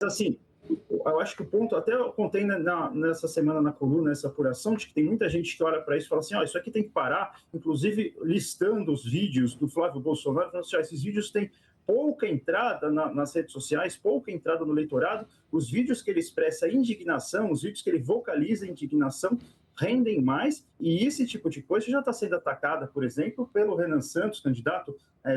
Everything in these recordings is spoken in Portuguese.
Assim, eu acho que o ponto, até eu contei nessa semana na coluna, essa apuração, de que tem muita gente que olha para isso e fala assim, isso aqui tem que parar, inclusive listando os vídeos do Flávio Bolsonaro, falando assim, esses vídeos têm pouca entrada nas redes sociais, pouca entrada no eleitorado, os vídeos que ele expressa indignação, os vídeos que ele vocaliza indignação, rendem mais, e esse tipo de coisa já está sendo atacada, por exemplo, pelo Renan Santos, candidato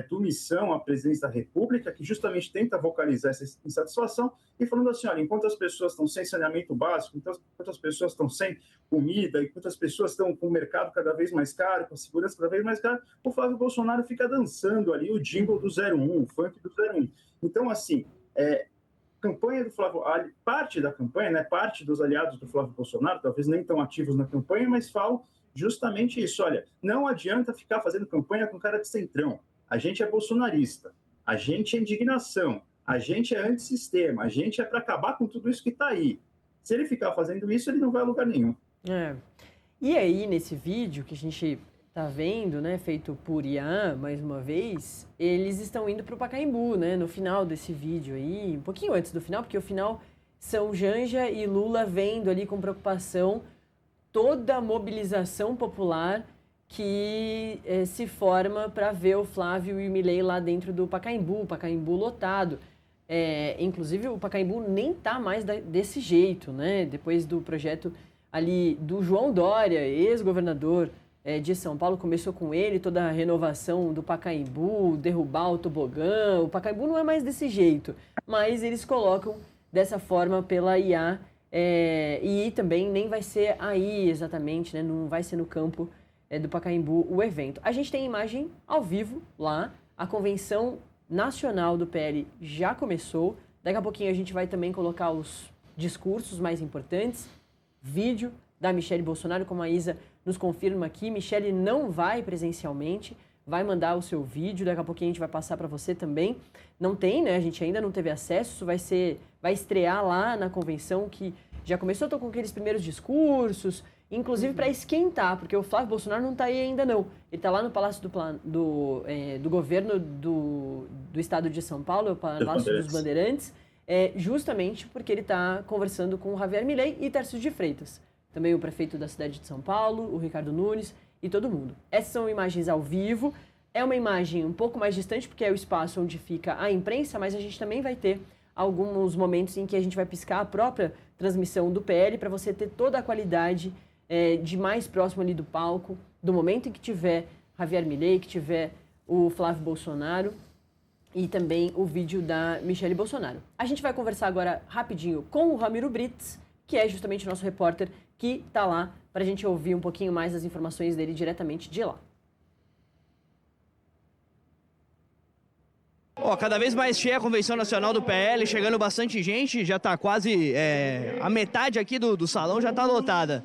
do Missão à presidência da República, que justamente tenta vocalizar essa insatisfação e falando assim, olha, enquanto as pessoas estão sem saneamento básico, enquanto as pessoas estão sem comida, enquanto as pessoas estão com o mercado cada vez mais caro, com a segurança cada vez mais cara, o Flávio Bolsonaro fica dançando ali o jingle do 01, o funk do 01. Então, assim, campanha do Flávio, parte da campanha, né, parte dos aliados do Flávio Bolsonaro, talvez nem tão ativos na campanha, mas falam justamente isso, olha, não adianta ficar fazendo campanha com cara de centrão, a gente é bolsonarista, a gente é indignação, a gente é antissistema, a gente é para acabar com tudo isso que está aí. Se ele ficar fazendo isso, ele não vai a lugar nenhum. E aí, nesse vídeo que a gente tá vendo, né, feito por Ian, mais uma vez, eles estão indo pro Pacaembu, né, no final desse vídeo aí, um pouquinho antes do final, porque o final são Janja e Lula vendo ali com preocupação toda a mobilização popular que se forma para ver o Flávio e o Milei lá dentro do Pacaembu, o Pacaembu lotado. Inclusive, o Pacaembu nem tá mais desse jeito, né, depois do projeto ali do João Dória, ex-governador de São Paulo, começou com ele, toda a renovação do Pacaembu, derrubar o tobogã, o Pacaembu não é mais desse jeito, mas eles colocam dessa forma pela IA, e também nem vai ser aí exatamente, né, não vai ser no campo do Pacaembu o evento. A gente tem imagem ao vivo lá, a convenção nacional do PL já começou, daqui a pouquinho a gente vai também colocar os discursos mais importantes, vídeo da Michelle Bolsonaro, como a Isa nos confirma aqui. Michelle não vai presencialmente, vai mandar o seu vídeo, daqui a pouquinho a gente vai passar para você também. Não tem, né? A gente ainda não teve acesso, vai estrear lá na convenção, que já começou, tô com aqueles primeiros discursos, inclusive para esquentar, porque o Flávio Bolsonaro não está aí ainda não. Ele está lá no Palácio do Governo do Estado de São Paulo, o Palácio dos Bandeirantes, justamente porque ele está conversando com o Javier Milei e Tarcísio de Freitas. Também o prefeito da cidade de São Paulo, o Ricardo Nunes e todo mundo. Essas são imagens ao vivo. É uma imagem um pouco mais distante, porque é o espaço onde fica a imprensa, mas a gente também vai ter alguns momentos em que a gente vai piscar a própria transmissão do PL para você ter toda a qualidade de mais próximo ali do palco, do momento em que tiver Javier Milei, que tiver o Flávio Bolsonaro e também o vídeo da Michelle Bolsonaro. A gente vai conversar agora rapidinho com o Ramiro Brits, que é justamente o nosso repórter que está lá para a gente ouvir um pouquinho mais das informações dele diretamente de lá. Cada vez mais cheia a Convenção Nacional do PL, chegando bastante gente, já está quase a metade aqui do salão já está lotada.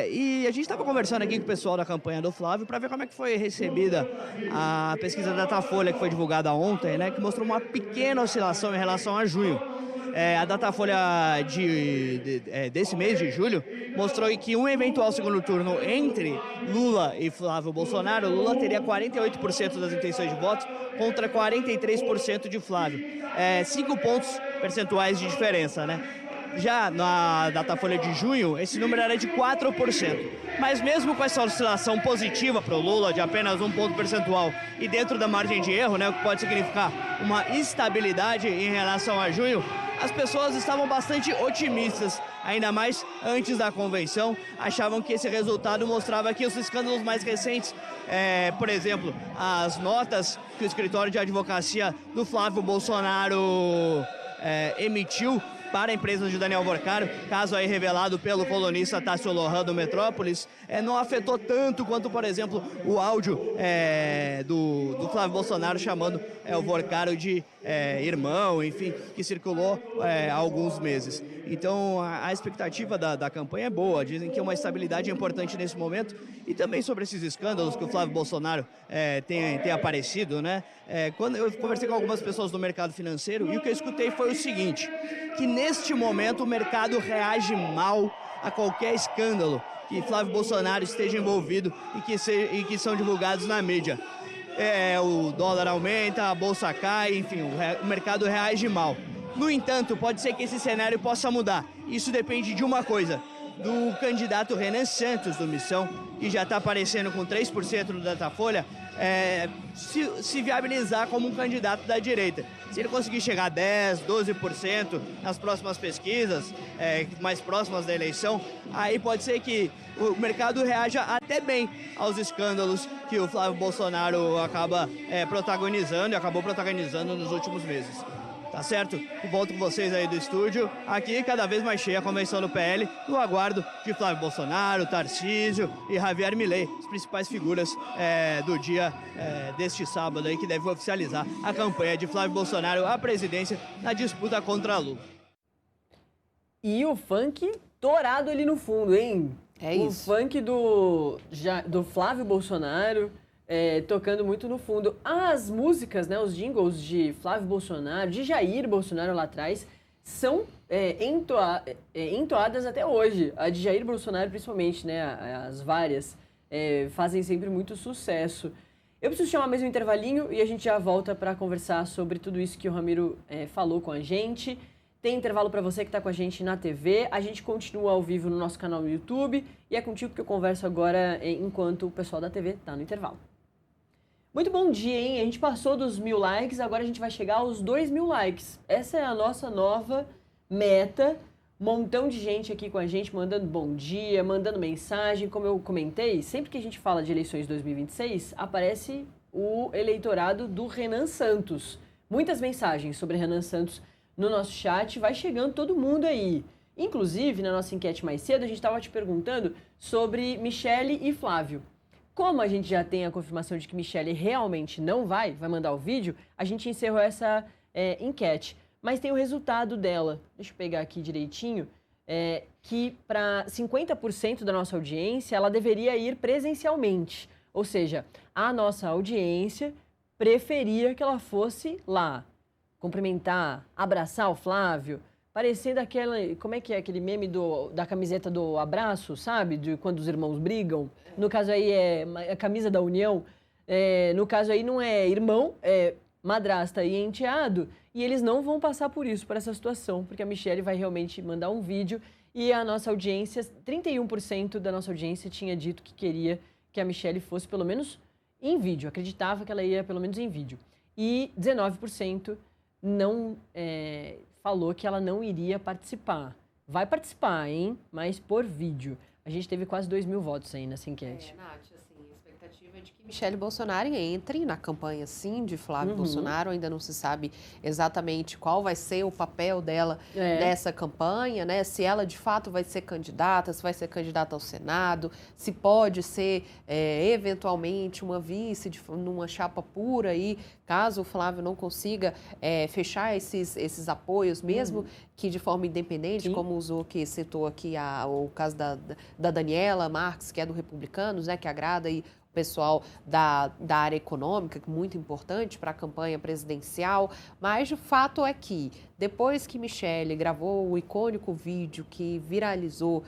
E a gente estava conversando aqui com o pessoal da campanha do Flávio para ver como é que foi recebida a pesquisa da Datafolha que foi divulgada ontem, né, que mostrou uma pequena oscilação em relação a junho. A Datafolha desse mês de julho mostrou que um eventual segundo turno entre Lula e Flávio Bolsonaro, Lula teria 48% das intenções de voto contra 43% de Flávio. 5 pontos percentuais de diferença, né? Já na Datafolha de junho, esse número era de 4%. Mas mesmo com essa oscilação positiva para o Lula, de apenas 1 ponto percentual, e dentro da margem de erro, né, o que pode significar uma instabilidade em relação a junho, as pessoas estavam bastante otimistas, ainda mais antes da convenção, achavam que esse resultado mostrava que os escândalos mais recentes, por exemplo, as notas que o escritório de advocacia do Flávio Bolsonaro emitiu para a empresa de Daniel Vorcaro, caso aí revelado pelo colunista Tássio Lohan do Metrópolis, não afetou tanto quanto, por exemplo, o áudio do Flávio Bolsonaro chamando o Vorcaro de irmão, enfim, que circulou há alguns meses. Então, a expectativa da campanha é boa, dizem que uma estabilidade é importante nesse momento, e também sobre esses escândalos que o Flávio Bolsonaro tem aparecido, né? Quando eu conversei com algumas pessoas do mercado financeiro, e o que eu escutei foi o seguinte, que neste momento o mercado reage mal a qualquer escândalo que Flávio Bolsonaro esteja envolvido e que são divulgados na mídia. O dólar aumenta, a bolsa cai, enfim, o mercado reage mal. No entanto, pode ser que esse cenário possa mudar. Isso depende de uma coisa, do candidato Renan Santos do Missão, que já está aparecendo com 3% no Datafolha, se viabilizar como um candidato da direita. Se ele conseguir chegar a 10%, 12% nas próximas pesquisas, mais próximas da eleição, aí pode ser que o mercado reaja até bem aos escândalos que o Flávio Bolsonaro acabou protagonizando nos últimos meses. Tá certo? Volto com vocês aí do estúdio. Aqui, cada vez mais cheia a convenção do PL, no aguardo de Flávio Bolsonaro, Tarcísio e Javier Milei, as principais figuras do dia deste sábado aí, que deve oficializar a campanha de Flávio Bolsonaro à presidência na disputa contra Lula. E o funk dourado ali no fundo, hein? Isso. O funk do Flávio Bolsonaro... tocando muito no fundo. As músicas, né, os jingles de Flávio Bolsonaro, de Jair Bolsonaro lá atrás, são entoadas até hoje. A de Jair Bolsonaro, principalmente, né, as várias, fazem sempre muito sucesso. Eu preciso chamar mais um intervalinho e a gente já volta para conversar sobre tudo isso que o Ramiro falou com a gente. Tem intervalo para você que está com a gente na TV. A gente continua ao vivo no nosso canal no YouTube e é contigo que eu converso agora enquanto o pessoal da TV está no intervalo. Muito bom dia, hein? A gente passou dos 1.000 likes, agora a gente vai chegar aos 2.000 likes. Essa é a nossa nova meta. Um montão de gente aqui com a gente, mandando bom dia, mandando mensagem. Como eu comentei, sempre que a gente fala de eleições 2026, aparece o eleitorado do Renan Santos. Muitas mensagens sobre Renan Santos no nosso chat, vai chegando todo mundo aí. Inclusive, na nossa enquete mais cedo, a gente estava te perguntando sobre Michele e Flávio. Como a gente já tem a confirmação de que Michele realmente não vai mandar o vídeo, a gente encerrou essa enquete. Mas tem o resultado dela. Deixa eu pegar aqui direitinho. Que para 50% da nossa audiência, ela deveria ir presencialmente. Ou seja, a nossa audiência preferia que ela fosse lá. Cumprimentar, abraçar o Flávio, parecendo aquela... Como é que é aquele meme da camiseta do abraço, sabe? De quando os irmãos brigam. No caso aí é a camisa da união. No caso aí não é irmão, é madrasta e enteado. E eles não vão passar por isso, por essa situação, porque a Michele vai realmente mandar um vídeo. E a nossa audiência, 31% da nossa audiência tinha dito que queria que a Michele fosse pelo menos em vídeo. Acreditava que ela ia pelo menos em vídeo. E 19% não falou que ela não iria participar. Vai participar, hein? Mas por vídeo. A gente teve quase 2.000 votos aí nessa enquete. Nath, assim, a expectativa é de que Michele Bolsonaro entre na campanha, sim, de Flávio Bolsonaro. Ainda não se sabe exatamente qual vai ser o papel dela nessa campanha, né? Se ela, de fato, vai ser candidata, se vai ser candidata ao Senado, se pode ser, eventualmente, uma vice numa chapa pura aí, caso o Flávio não consiga fechar esses apoios, mesmo que de forma independente, sim, como o Zucchi citou aqui o caso da Daniela Marques, que é do Republicanos, né, que agrada aí o pessoal da área econômica, que é muito importante para a campanha presidencial. Mas o fato é que, depois que Michele gravou o icônico vídeo que viralizou,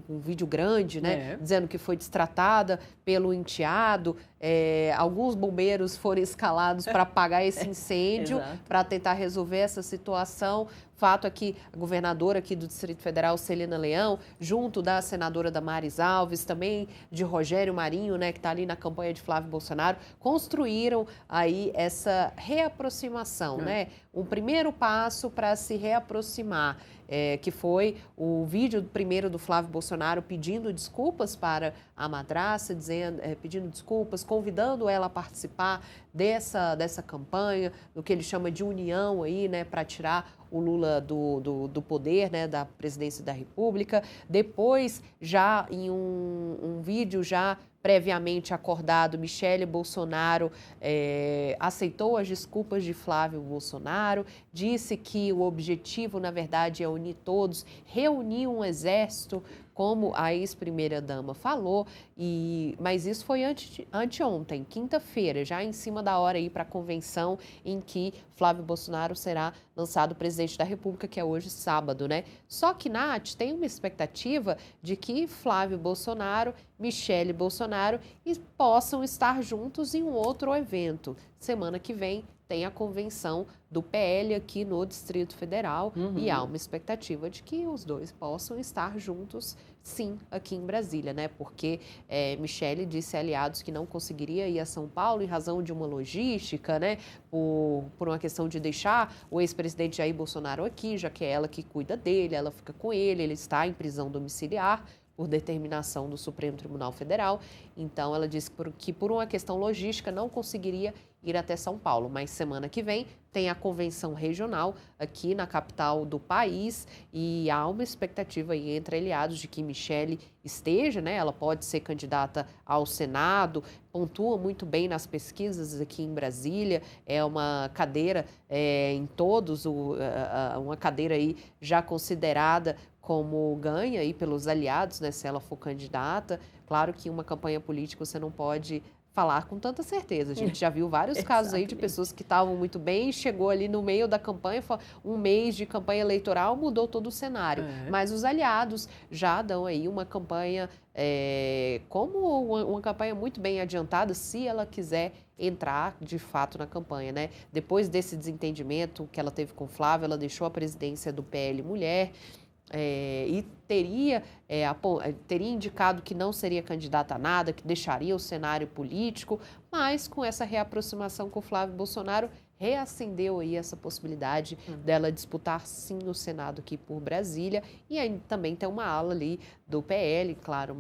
um vídeo grande, né, dizendo que foi destratada pelo enteado, alguns bombeiros foram escalados para apagar esse incêndio, para tentar resolver essa situação. Fato é que a governadora aqui do Distrito Federal, Celina Leão, junto da senadora Damares Alves, também de Rogério Marinho, né, que está ali na campanha de Flávio Bolsonaro, construíram aí essa reaproximação, né? Um primeiro passo para se reaproximar, que foi o vídeo primeiro do Flávio Bolsonaro pedindo desculpas para a madrasta, pedindo desculpas, convidando ela a participar dessa campanha, do que ele chama de união aí, né, para tirar o Lula do poder, né, da presidência da República. Depois, já em um vídeo já previamente acordado, Michele Bolsonaro aceitou as desculpas de Flávio Bolsonaro, disse que o objetivo, na verdade, é unir todos, reunir um exército, como a ex-primeira-dama falou, mas isso foi anteontem, quinta-feira, já em cima da hora aí para a convenção em que Flávio Bolsonaro será lançado presidente da República, que é hoje sábado, né? Só que, Nath, tem uma expectativa de que Flávio Bolsonaro, Michele Bolsonaro Bolsonaro e possam estar juntos em um outro evento. Semana que vem tem a convenção do PL aqui no Distrito Federal e há uma expectativa de que os dois possam estar juntos, sim, aqui em Brasília, né? Porque Michele disse a aliados que não conseguiria ir a São Paulo em razão de uma logística, né? Por uma questão de deixar o ex-presidente Jair Bolsonaro aqui, já que é ela que cuida dele, ela fica com ele está em prisão domiciliar por determinação do Supremo Tribunal Federal. Então, ela disse que por uma questão logística não conseguiria ir até São Paulo, mas semana que vem tem a convenção regional aqui na capital do país e há uma expectativa aí entre aliados de que Michele esteja, né? Ela pode ser candidata ao Senado, pontua muito bem nas pesquisas aqui em Brasília, é uma cadeira em todos, uma cadeira aí já considerada como ganha aí pelos aliados, né, se ela for candidata. Claro que uma campanha política você não pode falar com tanta certeza. A gente já viu vários casos aí de pessoas que estavam muito bem, chegou ali no meio da campanha, um mês de campanha eleitoral, mudou todo o cenário. Mas os aliados já dão aí uma campanha, como uma campanha muito bem adiantada, se ela quiser entrar de fato na campanha, né? Depois desse desentendimento que ela teve com Flávio, ela deixou a presidência do PL Mulher, e teria indicado que não seria candidata a nada, que deixaria o cenário político, mas com essa reaproximação com Flávio Bolsonaro, reacendeu aí essa possibilidade dela disputar sim no Senado aqui por Brasília, e aí também tem uma ala ali do PL, claro,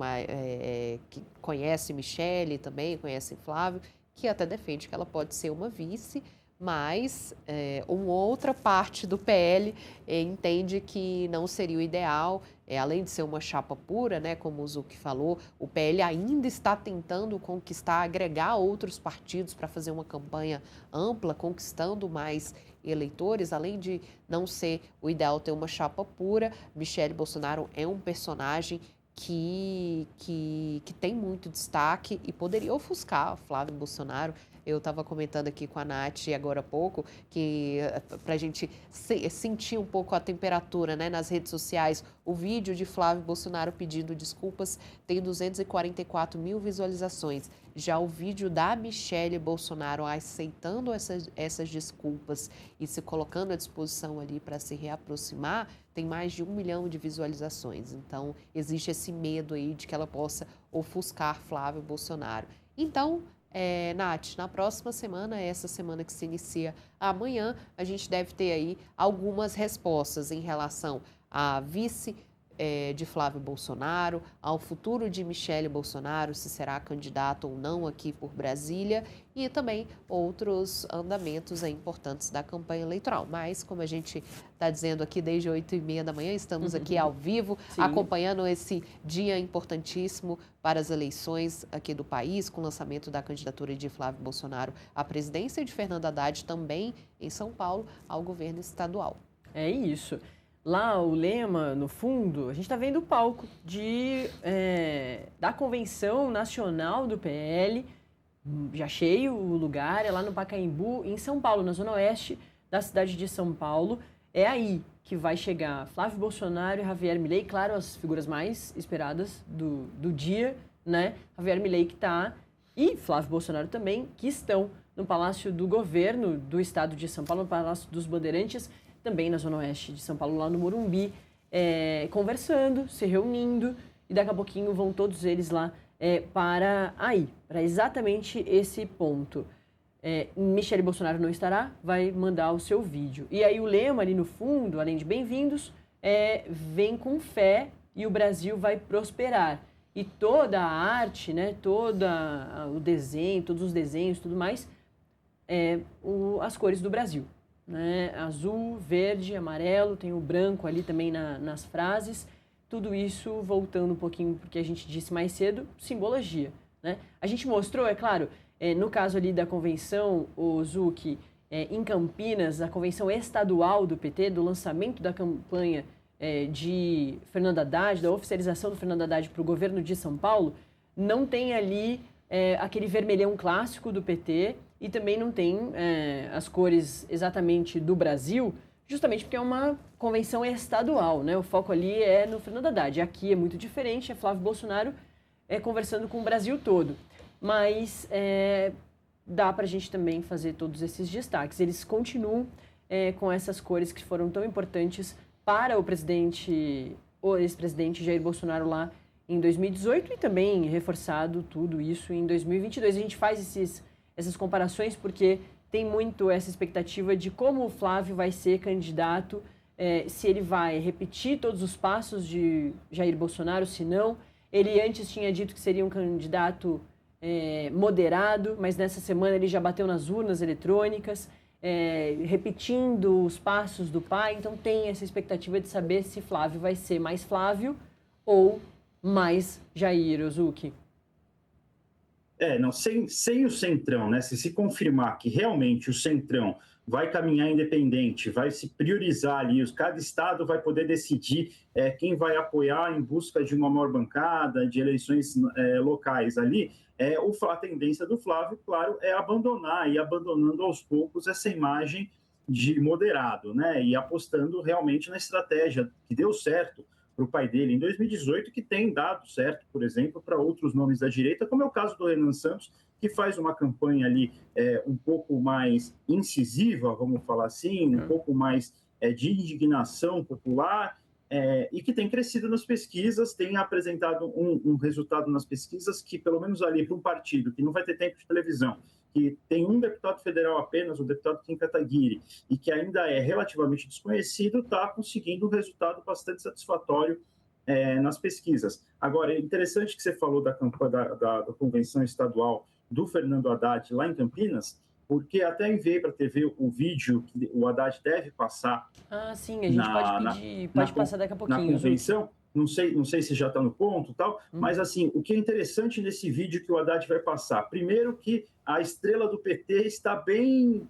que conhece Michele também, conhece Flávio, que até defende que ela pode ser uma vice, mas uma outra parte do PL entende que não seria o ideal, além de ser uma chapa pura, né, como o Zucchi falou, o PL ainda está tentando agregar outros partidos para fazer uma campanha ampla, conquistando mais eleitores, além de não ser o ideal ter uma chapa pura. Michele Bolsonaro é um personagem que tem muito destaque e poderia ofuscar Flávio Bolsonaro. Eu estava comentando aqui com a Nath agora há pouco, que para a gente sentir um pouco a temperatura, né, nas redes sociais, o vídeo de Flávio Bolsonaro pedindo desculpas tem 244 mil visualizações. Já o vídeo da Michele Bolsonaro aceitando essas desculpas e se colocando à disposição ali para se reaproximar, tem mais de 1 milhão de visualizações. Então, existe esse medo aí de que ela possa ofuscar Flávio Bolsonaro. Então, Nath, na próxima semana, essa semana que se inicia amanhã, a gente deve ter aí algumas respostas em relação à vice de Flávio Bolsonaro, ao futuro de Michele Bolsonaro, se será candidato ou não aqui por Brasília, e também outros andamentos importantes da campanha eleitoral. Mas, como a gente está dizendo aqui desde 8h30 da manhã, estamos aqui ao vivo, acompanhando esse dia importantíssimo para as eleições aqui do país, com o lançamento da candidatura de Flávio Bolsonaro à presidência e de Fernando Haddad também em São Paulo ao governo estadual. É isso. Lá, o lema, no fundo, a gente está vendo o palco da Convenção Nacional do PL, já cheio o lugar, é lá no Pacaembu, em São Paulo, na zona oeste da cidade de São Paulo. É aí que vai chegar Flávio Bolsonaro e Javier Milei, claro, as figuras mais esperadas do dia, né? Javier Milei que está, e Flávio Bolsonaro também, que estão no Palácio do Governo do Estado de São Paulo, no Palácio dos Bandeirantes, também na zona oeste de São Paulo, lá no Morumbi, conversando, se reunindo, e daqui a pouquinho vão todos eles lá para exatamente esse ponto. Michele Bolsonaro não estará, vai mandar o seu vídeo. E aí o lema ali no fundo, além de bem-vindos, vem com fé e o Brasil vai prosperar. E toda a arte, né, o desenho, todos os desenhos, tudo mais, as cores do Brasil. Né? Azul, verde, amarelo, tem o branco ali também nas frases. Tudo isso voltando um pouquinho porque a gente disse mais cedo, simbologia. Né? A gente mostrou, é claro, no caso ali da convenção, o Zucchi, em Campinas, a convenção estadual do PT, do lançamento da campanha de Fernando Haddad, da oficialização do Fernando Haddad para o governo de São Paulo, não tem ali aquele vermelhão clássico do PT, e também não tem as cores exatamente do Brasil, justamente porque é uma convenção estadual, né? O foco ali é no Fernando Haddad. Aqui é muito diferente, é Flávio Bolsonaro conversando com o Brasil todo. Mas dá para a gente também fazer todos esses destaques. Eles continuam com essas cores que foram tão importantes para o ex-presidente Jair Bolsonaro lá em 2018 e também reforçado tudo isso em 2022. A gente faz essas comparações porque tem muito essa expectativa de como o Flávio vai ser candidato, se ele vai repetir todos os passos de Jair Bolsonaro, se não. Ele antes tinha dito que seria um candidato moderado, mas nessa semana ele já bateu nas urnas eletrônicas, repetindo os passos do pai. Então tem essa expectativa de saber se Flávio vai ser mais Flávio ou mais Jair, Ozuki. Não, sem o Centrão, né? Se confirmar que realmente o Centrão vai caminhar independente, vai se priorizar ali, cada estado vai poder decidir quem vai apoiar em busca de uma maior bancada, de eleições locais ali, a tendência do Flávio, claro, é abandonando aos poucos essa imagem de moderado, né? E apostando realmente na estratégia que deu certo para o pai dele em 2018, que tem dado certo, por exemplo, para outros nomes da direita, como é o caso do Renan Santos, que faz uma campanha ali um pouco mais incisiva, vamos falar assim, um pouco mais de indignação popular, e que tem crescido nas pesquisas, tem apresentado um resultado nas pesquisas que, pelo menos ali para um partido que não vai ter tempo de televisão, que tem um deputado federal apenas, o deputado Kim Kataguiri, e que ainda é relativamente desconhecido, está conseguindo um resultado bastante satisfatório nas pesquisas. Agora, é interessante que você falou da campanha da convenção estadual do Fernando Haddad lá em Campinas, porque até enviei para a TV o vídeo que o Haddad deve passar. Ah, sim, a gente pode passar daqui a pouquinho. Na convenção. Não sei se já está no ponto e tal, mas assim, o que é interessante nesse vídeo que o Haddad vai passar, primeiro que a estrela do PT está bem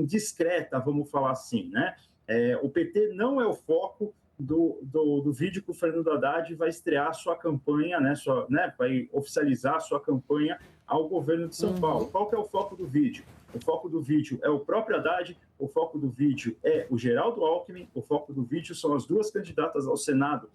discreta, vamos falar assim, né? O PT não é o foco do vídeo que o Fernando Haddad vai estrear sua campanha, né? Vai oficializar sua campanha ao governo de São Paulo. Qual que é o foco do vídeo? O foco do vídeo é o próprio Haddad, o foco do vídeo é o Geraldo Alckmin, o foco do vídeo são as duas candidatas ao Senado,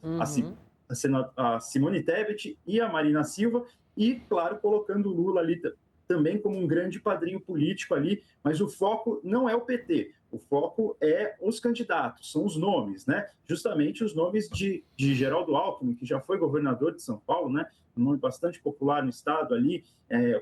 a Simone Tebet e a Marina Silva, e, claro, colocando o Lula ali também como um grande padrinho político ali, mas o foco não é o PT, o foco é os candidatos, são os nomes, né? Justamente os nomes de Geraldo Alckmin, que já foi governador de São Paulo, né? Um nome bastante popular no estado ali,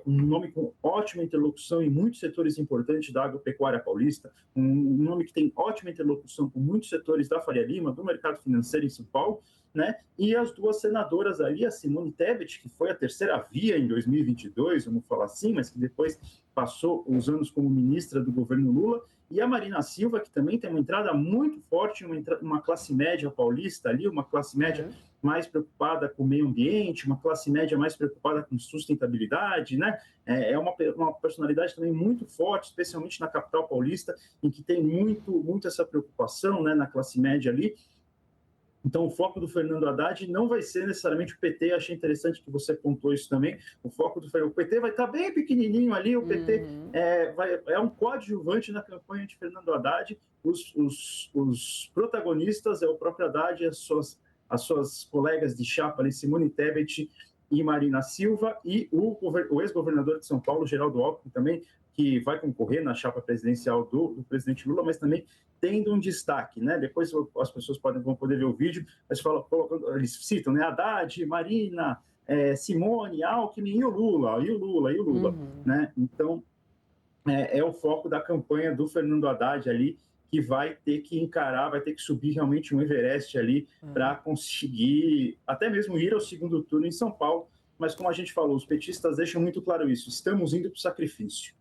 um nome com ótima interlocução em muitos setores importantes da agropecuária paulista, um nome que tem ótima interlocução com muitos setores da Faria Lima, do mercado financeiro em São Paulo, né? E as duas senadoras ali, a Simone Tebet, que foi a terceira via em 2022, vamos falar assim, mas que depois passou os anos como ministra do governo Lula, e a Marina Silva, que também tem uma entrada muito forte, uma classe média paulista ali, uma classe média mais preocupada com o meio ambiente, uma classe média mais preocupada com sustentabilidade, né? É uma personalidade também muito forte, especialmente na capital paulista, em que tem muito essa preocupação, né, na classe média ali. Então, o foco do Fernando Haddad não vai ser necessariamente o PT, achei interessante que você pontuou isso também, o PT vai estar bem pequenininho ali, o PT é um coadjuvante na campanha de Fernando Haddad, os protagonistas é o próprio Haddad e as suas colegas de chapa ali, Simone Tebet e Marina Silva, e o ex-governador de São Paulo, Geraldo Alckmin, também, que vai concorrer na chapa presidencial do presidente Lula, mas também tendo um destaque, né? Depois as pessoas vão poder ver o vídeo, eles citam, né? Haddad, Marina, Simone, Alckmin e o Lula, né? Então, é o foco da campanha do Fernando Haddad ali, que vai ter que encarar, vai ter que subir realmente um Everest ali para conseguir até mesmo ir ao segundo turno em São Paulo. Mas como a gente falou, os petistas deixam muito claro isso, estamos indo para o sacrifício.